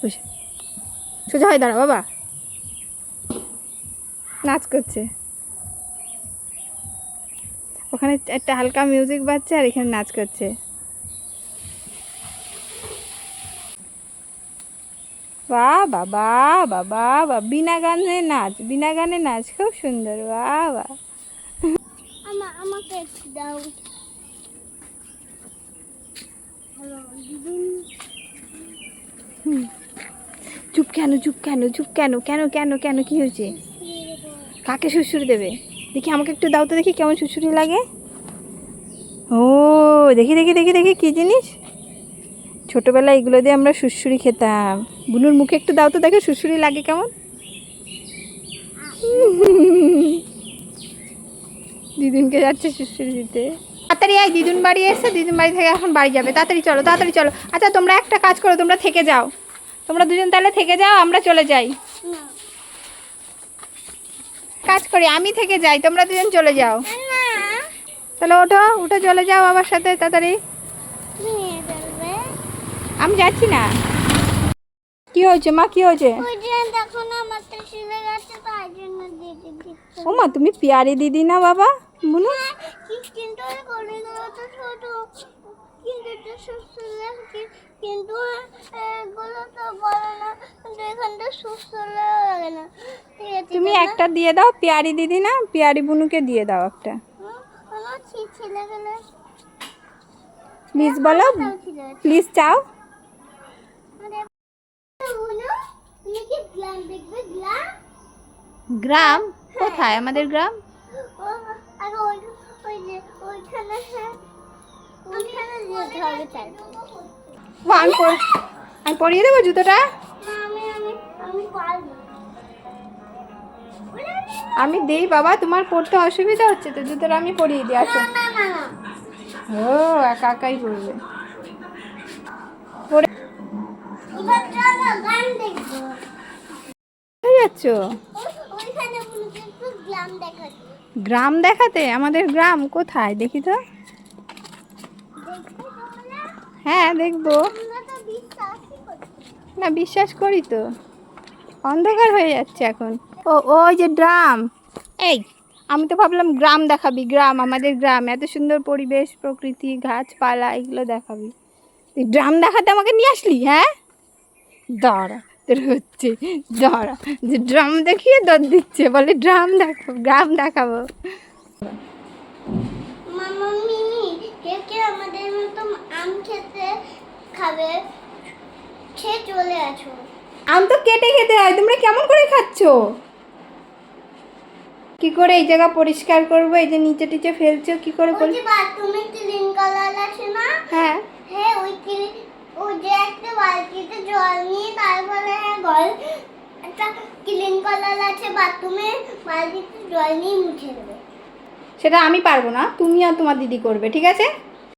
বসে সোজা হয় দাঁড়া বাবা, নাচ করছে ওখানে, একটা হালকা মিউজিক বাজছে আর এখানে নাচ করছে। বাহ বাবা বাবা বা, বিনা গানে নাচ, বিনা গানে নাচ, খুব সুন্দর। বাহ বাহ, আমাকে দাও। চুপ কেন, চুপ কেন, চুপ কেন, কেন কেন কেন কি হয়েছে? কাকে সুড়সুড়ি দেবে? দেখি আমাকে একটু দাও তো দেখি কেমন সুড়সুড়ি লাগে। ও দেখি দেখি দেখি দেখি কি জিনিস, ছোটবেলায় এগুলো দিয়ে আমরা সুড়সুড়ি খেতাম। বুনুর মুখে একটু দাও তো দেখে সুড়সুড়ি লাগে কেমন। দিদুনকে যাচ্ছে সুড়সুড়ি দিতে। তাড়াতাড়ি আয়, দিদুন বাড়ি এসে, দিদুন বাড়ি থেকে এখন বাড়ি যাবে, তাড়াতাড়ি চলো তাড়াতাড়ি চলো। আচ্ছা তোমরা একটা কাজ করো, তোমরা থেকে যাও, তোমরা দুজন তাহলে থেকে যাও, আমরা চলে যাই। কাজ করি, আমি থেকে যাই, তোমরা দুজন চলে যাও। তাহলে ওঠো, উঠে চলে যাও বাবার সাথে তাড়াতাড়ি। আমি যাচ্ছি না। কি হয়েছে মা, কি হয়েছে? ও মা তুমি পিয়ারি দিদি না বাবা বুনু? তুমি একটা দিয়ে দাও, পিয়ারি দিদি না, পিয়ারি বুনুকে দিয়ে দাও একটা। প্লিজ বলো, প্লিজ চাও। গ্রাম কোথায় আমাদের গ্রাম? আমি পরিয়ে দেবো জুতোটা। আমি দেই বাবা, তোমার পড়তে অসুবিধা হচ্ছে তো, জুতোটা আমি পরিয়ে দিই। আসো। ও একা একাই পড়বে। যাচ্ছ গ্রাম দেখাতে? আমাদের গ্রাম কোথায় দেখি তো। হ্যাঁ দেখবো না, বিশ্বাস করি তো, অন্ধকার হয়ে যাচ্ছে এখন। ও ওই যে ড্রাম, এই আমি তো ভাবলাম গ্রাম দেখাবি, গ্রাম, আমাদের গ্রাম, এত সুন্দর পরিবেশ, প্রকৃতি, গাছপালা, এগুলো দেখাবি। তুই ড্রাম দেখাতে আমাকে নিয়ে আসলি? হ্যাঁ দাঁড়া, তোর হচ্ছে দাঁড়া, যে ড্রাম দেখিয়ে দর দিচ্ছে, বলে ড্রাম দেখাবো, গ্রাম দেখাবো। আমাদের মতো আম খেতে খাবে, খেয়ে চলে আসো। আম তো কেটে খেতে হয়, তোমরা কেমন করে খাচ্ছ? কি করে এই জায়গা পরিষ্কার করবো? এই যে নিচে টিচে ফেলছো কি করে? তুমি ক্লিন করার আছে না? হ্যাঁ হ্যাঁ, ওই যে একটা বালতিতে জল নিয়ে তারপরে একটা ক্লিন করার আছে বাথরুমে, বালতিতে জল নিয়ে মুছে দেবে। সেটা আমি পারবো না, তুমি আর তোমার দিদি করবে, ঠিক আছে?